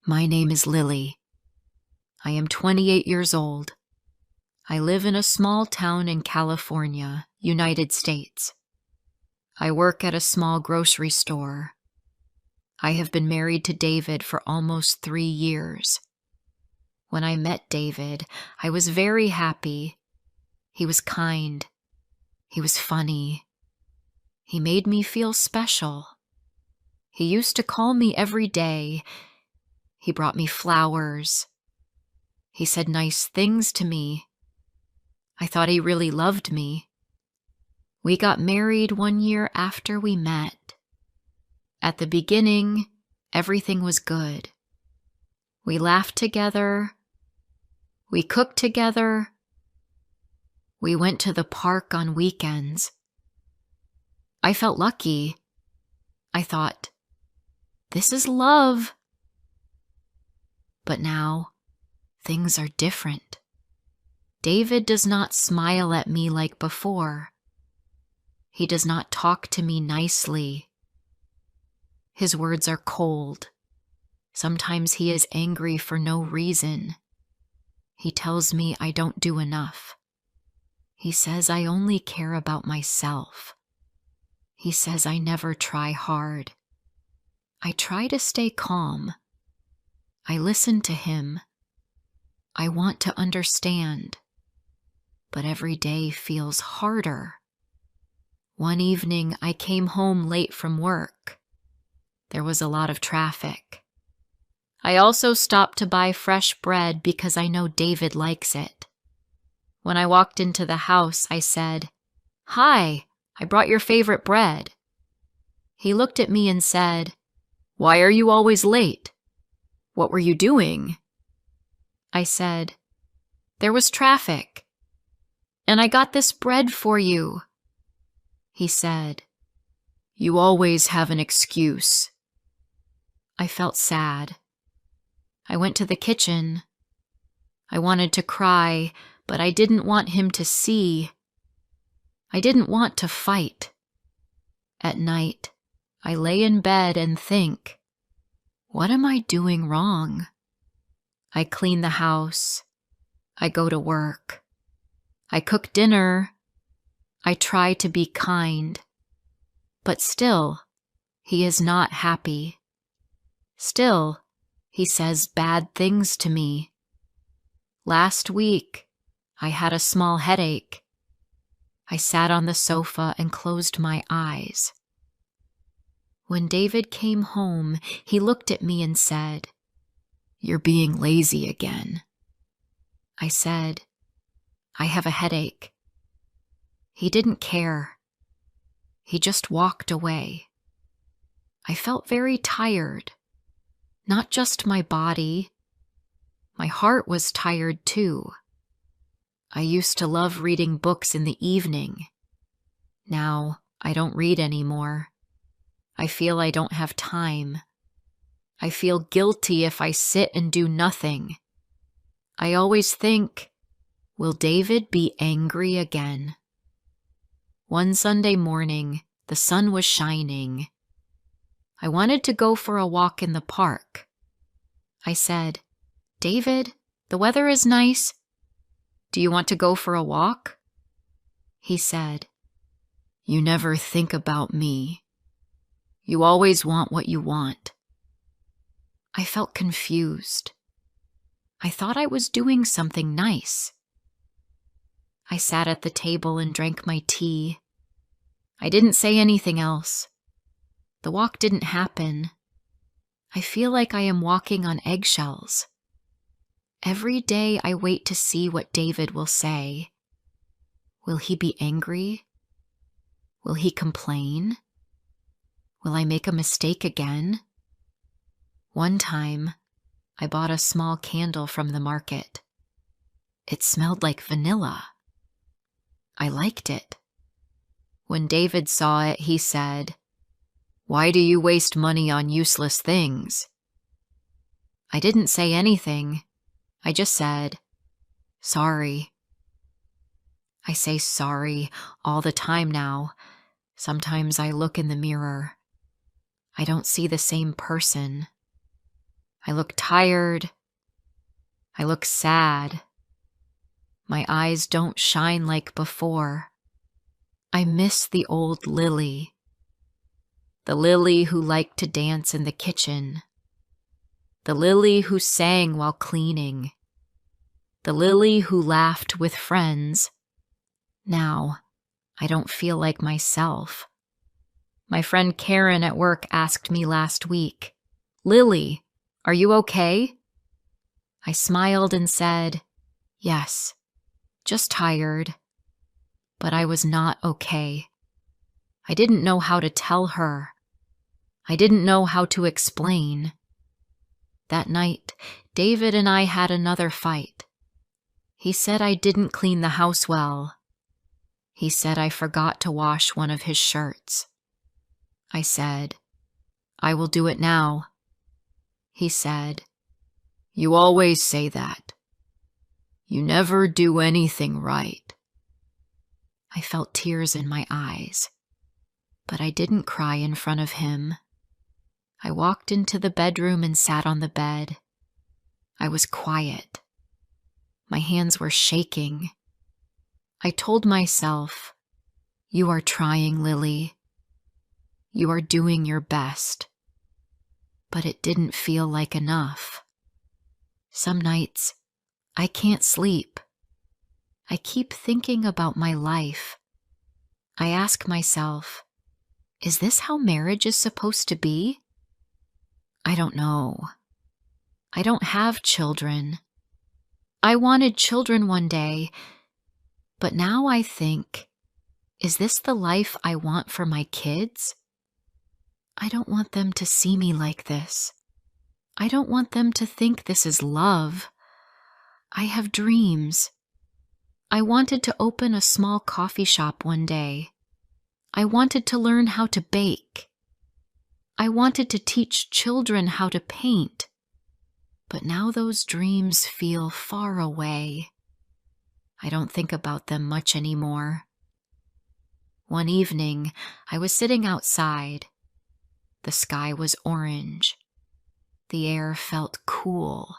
My name is Lily. I am 28 years old. I live in a small town in California, United States. I work at a small grocery store. I have been married to David for almost 3 years. When I met David, I was very happy. He was kind. He was funny. He made me feel special. He used to call me every day. He brought me flowers. He said nice things to me. I thought he really loved me. We got married 1 year after we met. At the beginning, everything was good. We laughed together. We cooked together. We went to the park on weekends. I felt lucky. I thought, this is love. But now, things are different. David does not smile at me like before. He does not talk to me nicely. His words are cold. Sometimes he is angry for no reason. He tells me I don't do enough. He says I only care about myself. He says I never try hard. I try to stay calm. I listen to him. I want to understand. But every day feels harder. One evening, I came home late from work. There was a lot of traffic. I also stopped to buy fresh bread because I know David likes it. When I walked into the house, I said, "Hi, I brought your favorite bread." He looked at me and said, "Why are you always late? What were you doing?" I said, "There was traffic, and I got this bread for you." He said, "You always have an excuse." I felt sad. I went to the kitchen. I wanted to cry, but I didn't want him to see. I didn't want to fight. At night, I lay in bed and think, what am I doing wrong? I clean the house. I go to work. I cook dinner. I try to be kind. But still, he is not happy. Still, he says bad things to me. Last week, I had a small headache. I sat on the sofa and closed my eyes. When David came home, he looked at me and said, "You're being lazy again." I said, "I have a headache." He didn't care. He just walked away. I felt very tired. Not just my body. My heart was tired too. I used to love reading books in the evening. Now I don't read anymore. I feel I don't have time. I feel guilty if I sit and do nothing. I always think, will David be angry again? One Sunday morning, the sun was shining. I wanted to go for a walk in the park. I said, "David, the weather is nice. Do you want to go for a walk?" He said, "You never think about me. You always want what you want." I felt confused. I thought I was doing something nice. I sat at the table and drank my tea. I didn't say anything else. The walk didn't happen. I feel like I am walking on eggshells. Every day I wait to see what David will say. Will he be angry? Will he complain? Will I make a mistake again? One time, I bought a small candle from the market. It smelled like vanilla. I liked it. When David saw it, he said, "Why do you waste money on useless things?" I didn't say anything. I just said, "Sorry." I say sorry all the time now. Sometimes I look in the mirror. I don't see the same person. I look tired. I look sad. My eyes don't shine like before. I miss the old Lily. The Lily who liked to dance in the kitchen. The Lily who sang while cleaning. The Lily who laughed with friends. Now, I don't feel like myself. My friend Karen at work asked me last week, "Lily, are you okay?" I smiled and said, "Yes, just tired." But I was not okay. I didn't know how to tell her. I didn't know how to explain. That night, David and I had another fight. He said I didn't clean the house well. He said I forgot to wash one of his shirts. I said, "I will do it now." He said, "You always say that. You never do anything right." I felt tears in my eyes, but I didn't cry in front of him. I walked into the bedroom and sat on the bed. I was quiet. My hands were shaking. I told myself, "You are trying, Lily. You are doing your best." But it didn't feel like enough. Some nights, I can't sleep. I keep thinking about my life. I ask myself, is this how marriage is supposed to be? I don't know. I don't have children. I wanted children one day, but now I think, is this the life I want for my kids? I don't want them to see me like this. I don't want them to think this is love. I have dreams. I wanted to open a small coffee shop one day. I wanted to learn how to bake. I wanted to teach children how to paint. But now those dreams feel far away. I don't think about them much anymore. One evening, I was sitting outside. The sky was orange. The air felt cool.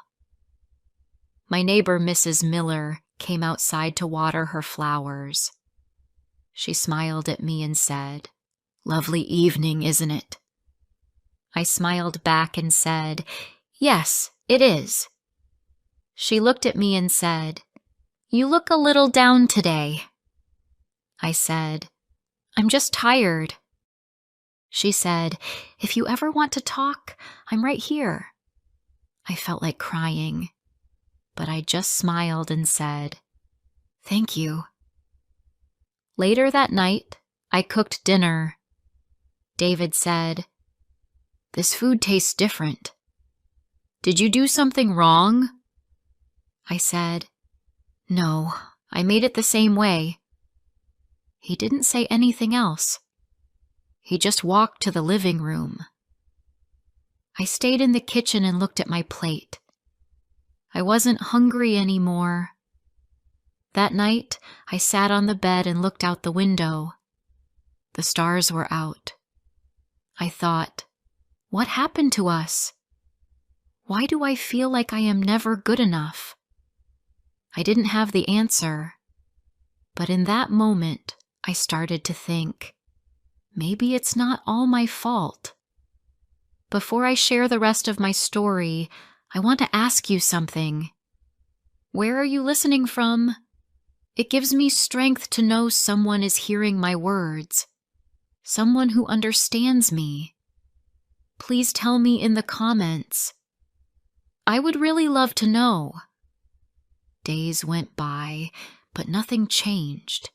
My neighbor, Mrs. Miller, came outside to water her flowers. She smiled at me and said, "Lovely evening, isn't it?" I smiled back and said, "Yes, it is." She looked at me and said, "You look a little down today." I said, "I'm just tired." She said, "If you ever want to talk, I'm right here." I felt like crying, but I just smiled and said, "Thank you." Later that night, I cooked dinner. David said, "This food tastes different. Did you do something wrong?" I said, "No, I made it the same way." He didn't say anything else. He just walked to the living room. I stayed in the kitchen and looked at my plate. I wasn't hungry anymore. That night, I sat on the bed and looked out the window. The stars were out. I thought, what happened to us? Why do I feel like I am never good enough? I didn't have the answer, but in that moment, I started to think, maybe it's not all my fault. Before I share the rest of my story, I want to ask you something. Where are you listening from? It gives me strength to know someone is hearing my words, someone who understands me. Please tell me in the comments. I would really love to know. Days went by, but nothing changed.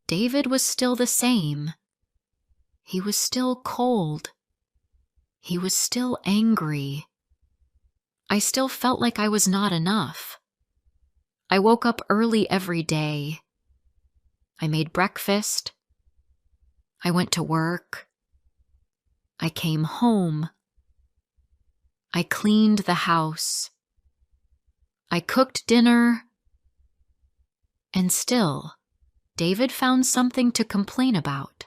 David was still the same. He was still cold. He was still angry. I still felt like I was not enough. I woke up early every day. I made breakfast. I went to work. I came home. I cleaned the house. I cooked dinner. And still, David found something to complain about.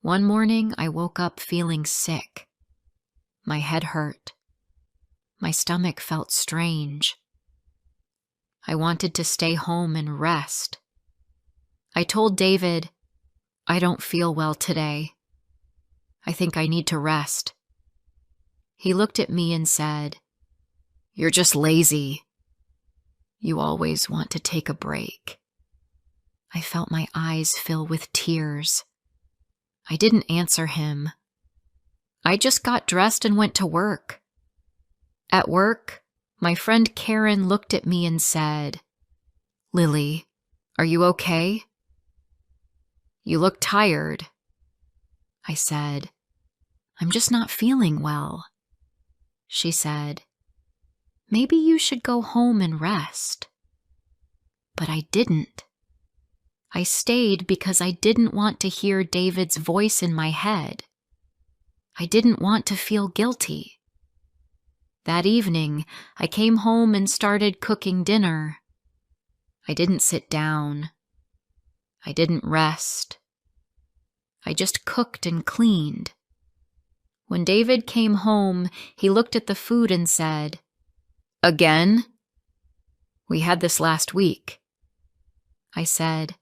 One morning, I woke up feeling sick. My head hurt. My stomach felt strange. I wanted to stay home and rest. I told David, "I don't feel well today. I think I need to rest." He looked at me and said, "You're just lazy. You always want to take a break." I felt my eyes fill with tears. I didn't answer him. I just got dressed and went to work. At work, my friend Karen looked at me and said, "Lily, are you okay? You look tired." I said, "I'm just not feeling well." She said, "Maybe you should go home and rest." But I didn't. I stayed because I didn't want to hear David's voice in my head. I didn't want to feel guilty. That evening, I came home and started cooking dinner. I didn't sit down. I didn't rest. I just cooked and cleaned. When David came home, he looked at the food and said, "Again? We had this last week." I said,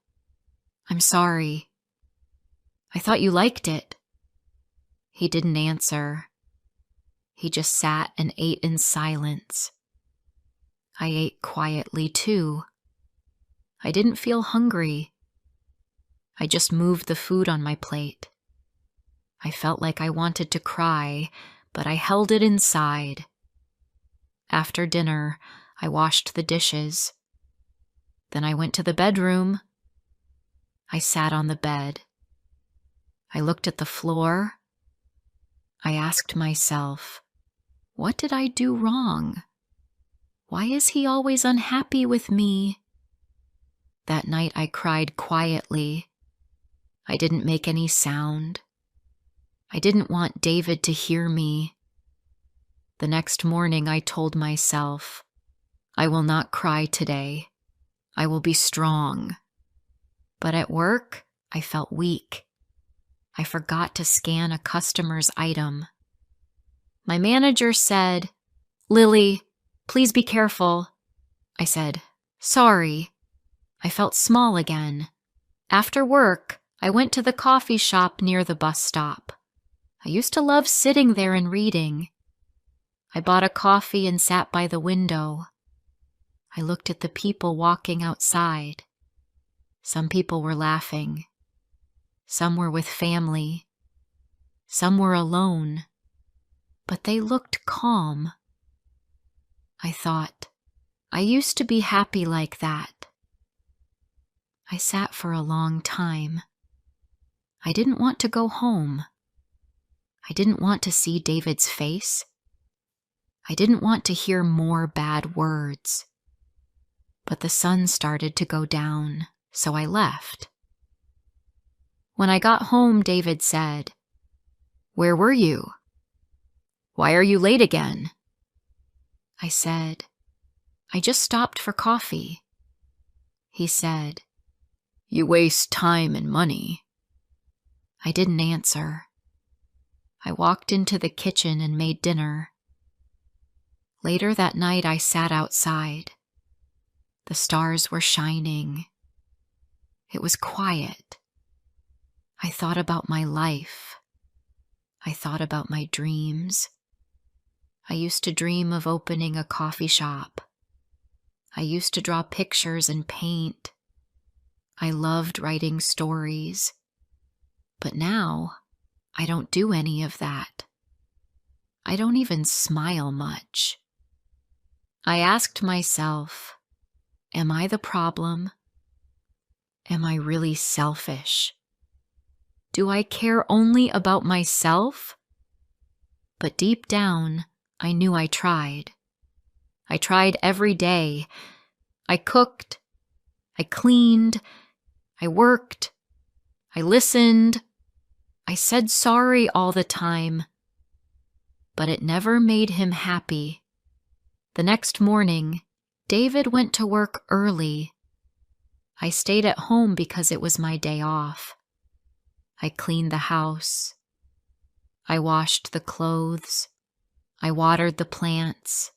"I'm sorry. I thought you liked it." He didn't answer. He just sat and ate in silence. I ate quietly too. I didn't feel hungry. I just moved the food on my plate. I felt like I wanted to cry, but I held it inside. After dinner, I washed the dishes. Then I went to the bedroom. I sat on the bed. I looked at the floor. I asked myself, what did I do wrong? Why is he always unhappy with me? That night I cried quietly. I didn't make any sound. I didn't want David to hear me. The next morning I told myself, I will not cry today. I will be strong. But at work, I felt weak. I forgot to scan a customer's item. My manager said, "Lily, please be careful." I said, "Sorry." I felt small again. After work, I went to the coffee shop near the bus stop. I used to love sitting there and reading. I bought a coffee and sat by the window. I looked at the people walking outside. Some people were laughing. Some were with family. Some were alone. But they looked calm. I thought, I used to be happy like that. I sat for a long time. I didn't want to go home. I didn't want to see David's face. I didn't want to hear more bad words. But the sun started to go down, so I left. When I got home, David said, "Where were you? Why are you late again?" I said, "I just stopped for coffee." He said, "You waste time and money." I didn't answer. I walked into the kitchen and made dinner. Later that night, I sat outside. The stars were shining. It was quiet. I thought about my life. I thought about my dreams. I used to dream of opening a coffee shop. I used to draw pictures and paint. I loved writing stories. But now, I don't do any of that. I don't even smile much. I asked myself, am I the problem? Am I really selfish? Do I care only about myself? But deep down, I knew I tried. I tried every day. I cooked. I cleaned. I worked. I listened. I said sorry all the time. But it never made him happy. The next morning, David went to work early. I stayed at home because it was my day off. I cleaned the house. I washed the clothes. I watered the plants.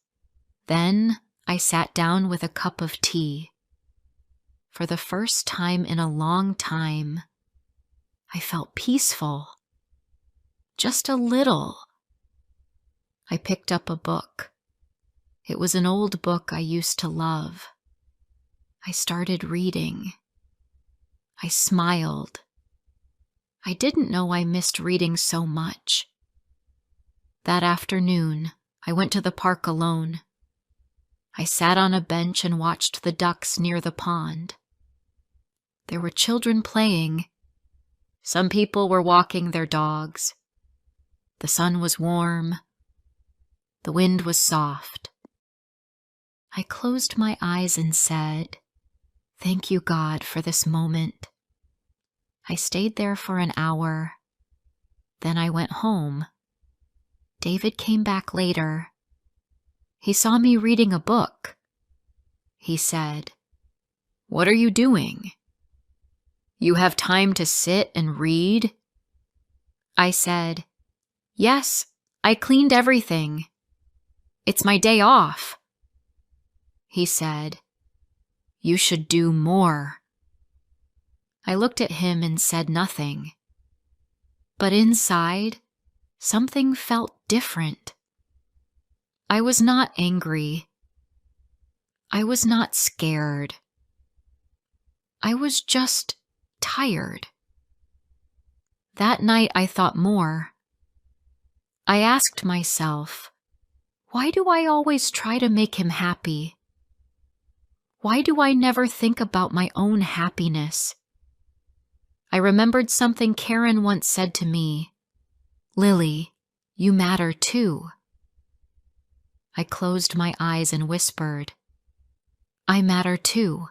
Then I sat down with a cup of tea. For the first time in a long time, I felt peaceful. Just a little. I picked up a book. It was an old book I used to love. I started reading. I smiled. I didn't know I missed reading so much. That afternoon, I went to the park alone. I sat on a bench and watched the ducks near the pond. There were children playing. Some people were walking their dogs. The sun was warm. The wind was soft. I closed my eyes and said, "Thank you, God, for this moment." I stayed there for an hour. Then I went home. David came back later. He saw me reading a book. He said, "What are you doing? You have time to sit and read?" I said, "Yes, I cleaned everything. It's my day off." He said, "You should do more." I looked at him and said nothing. But inside, something felt different. I was not angry. I was not scared. I was just tired. That night I thought more. I asked myself, why do I always try to make him happy? Why do I never think about my own happiness? I remembered something Karen once said to me, "Lily, you matter too." I closed my eyes and whispered, "I matter too."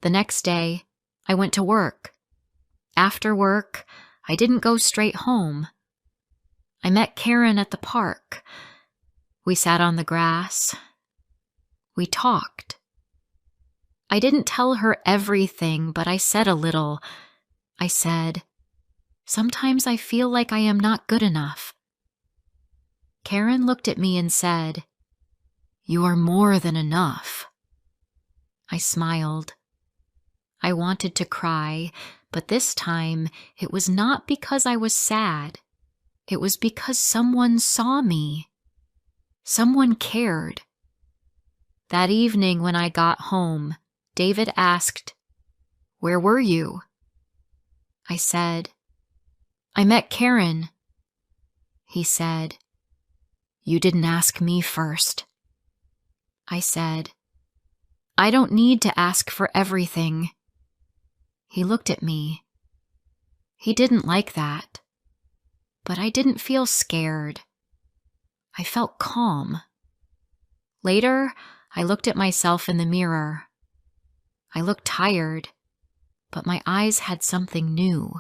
The next day, I went to work. After work, I didn't go straight home. I met Karen at the park. We sat on the grass. We talked. I didn't tell her everything, but I said a little. I said, "Sometimes I feel like I am not good enough." Karen looked at me and said, "You are more than enough." I smiled. I wanted to cry, but this time it was not because I was sad. It was because someone saw me. Someone cared. That evening when I got home, David asked, "Where were you?" I said, "I met Karen." He said, "You didn't ask me first." I said, "I don't need to ask for everything." He looked at me. He didn't like that. But I didn't feel scared. I felt calm. Later, I looked at myself in the mirror. I looked tired, but my eyes had something new.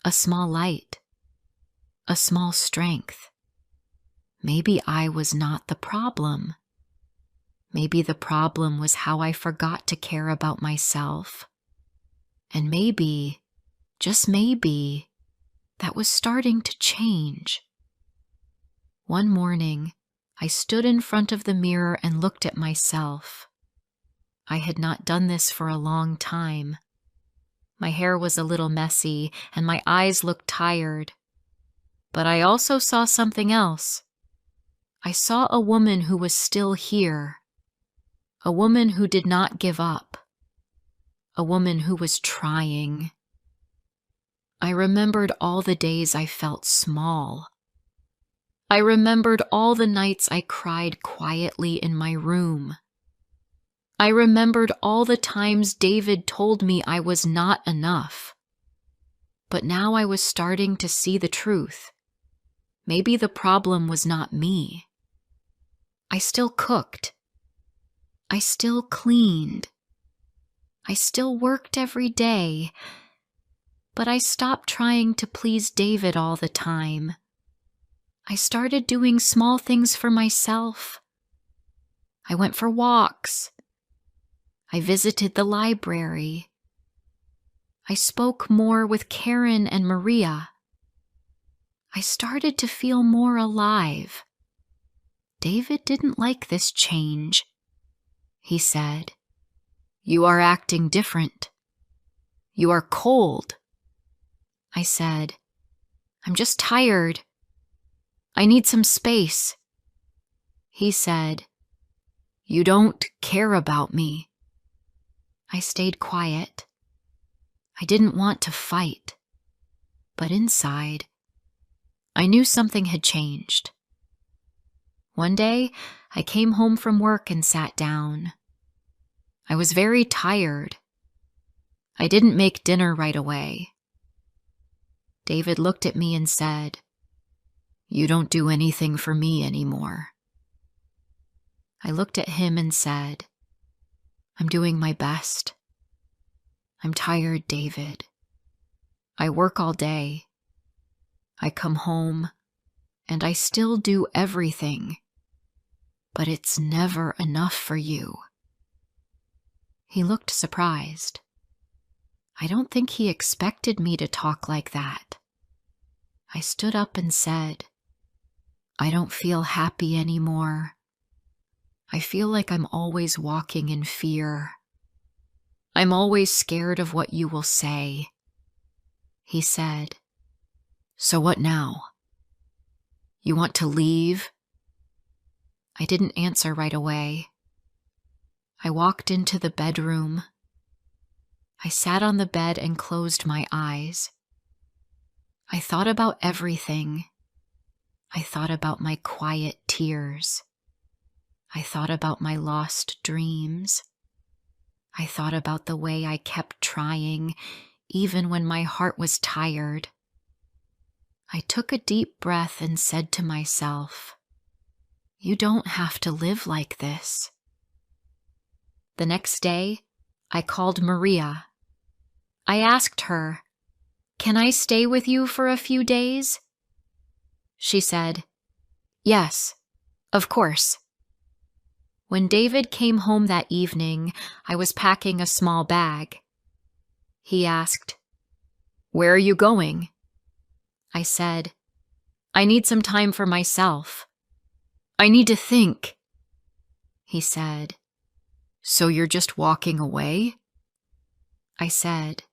A small light. A small strength. Maybe I was not the problem. Maybe the problem was how I forgot to care about myself. And maybe, just maybe, that was starting to change. One morning, I stood in front of the mirror and looked at myself. I had not done this for a long time. My hair was a little messy and my eyes looked tired. But I also saw something else. I saw a woman who was still here. A woman who did not give up. A woman who was trying. I remembered all the days I felt small. I remembered all the nights I cried quietly in my room. I remembered all the times David told me I was not enough. But now I was starting to see the truth. Maybe the problem was not me. I still cooked. I still cleaned. I still worked every day. But I stopped trying to please David all the time. I started doing small things for myself. I went for walks. I visited the library. I spoke more with Karen and Maria. I started to feel more alive. David didn't like this change. He said, "You are acting different. You are cold." I said, "I'm just tired. I need some space." He said, "You don't care about me." I stayed quiet. I didn't want to fight, but inside, I knew something had changed. One day, I came home from work and sat down. I was very tired. I didn't make dinner right away. David looked at me and said, "You don't do anything for me anymore." I looked at him and said, "I'm doing my best. I'm tired, David. I work all day. I come home, and I still do everything, but it's never enough for you." He looked surprised. I don't think he expected me to talk like that. I stood up and said, "I don't feel happy anymore. I feel like I'm always walking in fear. I'm always scared of what you will say." He said, "So what now? You want to leave?" I didn't answer right away. I walked into the bedroom. I sat on the bed and closed my eyes. I thought about everything. I thought about my quiet tears. I thought about my lost dreams. I thought about the way I kept trying, even when my heart was tired. I took a deep breath and said to myself, "You don't have to live like this." The next day, I called Maria. I asked her, "Can I stay with you for a few days?" She said, "Yes, of course." When David came home that evening, I was packing a small bag. He asked, "Where are you going?" I said, "I need some time for myself. I need to think." He said, "So you're just walking away?" I said,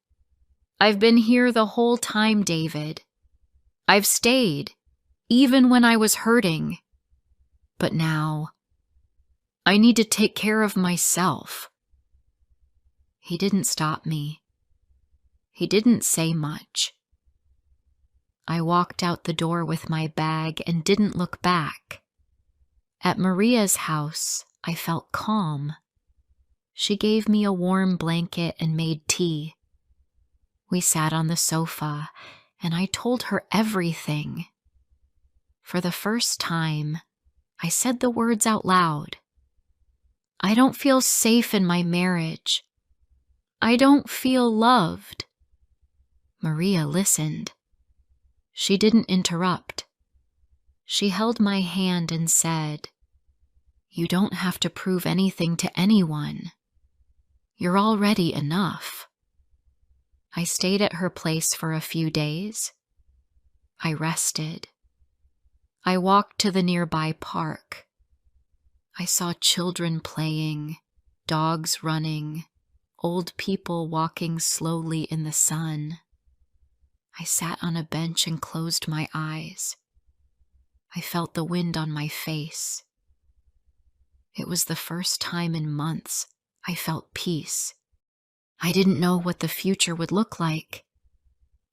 "I've been here the whole time, David. I've stayed, even when I was hurting. But now, I need to take care of myself." He didn't stop me. He didn't say much. I walked out the door with my bag and didn't look back. At Maria's house, I felt calm. She gave me a warm blanket and made tea. We sat on the sofa, and I told her everything. For the first time, I said the words out loud. "I don't feel safe in my marriage. I don't feel loved." Maria listened. She didn't interrupt. She held my hand and said, "You don't have to prove anything to anyone. You're already enough." I stayed at her place for a few days. I rested. I walked to the nearby park. I saw children playing, dogs running, old people walking slowly in the sun. I sat on a bench and closed my eyes. I felt the wind on my face. It was the first time in months I felt peace. I didn't know what the future would look like,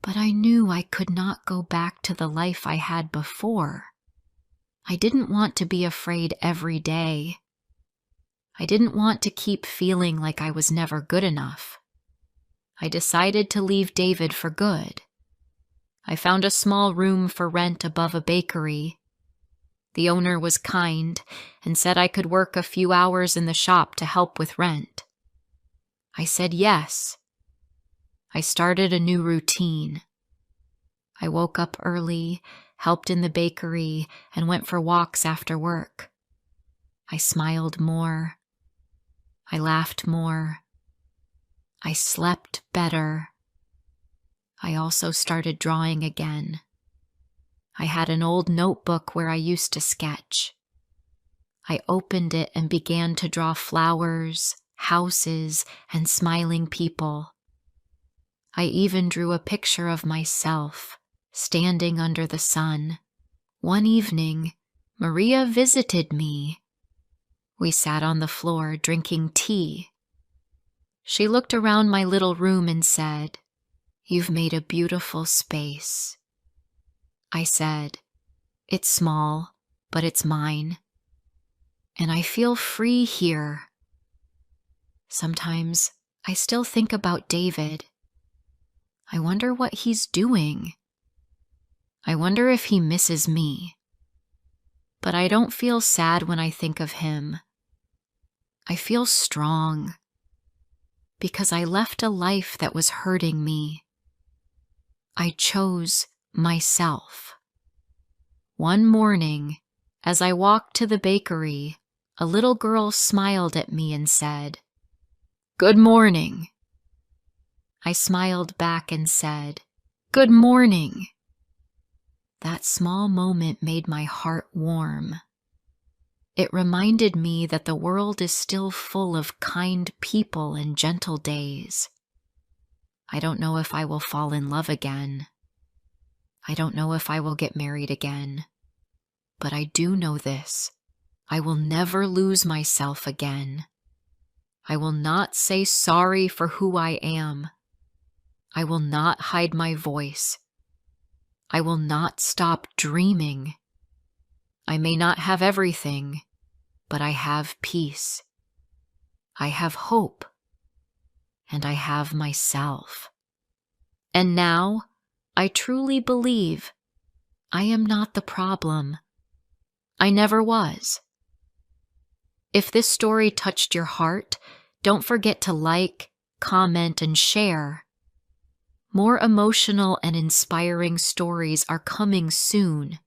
but I knew I could not go back to the life I had before. I didn't want to be afraid every day. I didn't want to keep feeling like I was never good enough. I decided to leave David for good. I found a small room for rent above a bakery. The owner was kind and said I could work a few hours in the shop to help with rent. I said yes. I started a new routine. I woke up early, helped in the bakery, and went for walks after work. I smiled more. I laughed more. I slept better. I also started drawing again. I had an old notebook where I used to sketch. I opened it and began to draw flowers, houses, and smiling people. I even drew a picture of myself, standing under the sun. One evening, Maria visited me. We sat on the floor drinking tea. She looked around my little room and said, "You've made a beautiful space." I said, "It's small, but it's mine. And I feel free here." Sometimes I still think about David. I wonder what he's doing. I wonder if he misses me. But I don't feel sad when I think of him. I feel strong because I left a life that was hurting me. I chose myself. One morning, as I walked to the bakery, a little girl smiled at me and said, "Good morning." I smiled back and said, "Good morning." That small moment made my heart warm. It reminded me that the world is still full of kind people and gentle days. I don't know if I will fall in love again. I don't know if I will get married again. But I do know this: I will never lose myself again. I will not say sorry for who I am. I will not hide my voice. I will not stop dreaming. I may not have everything, but I have peace. I have hope. And I have myself. And now, I truly believe I am not the problem. I never was. If this story touched your heart, don't forget to like, comment, and share. More emotional and inspiring stories are coming soon.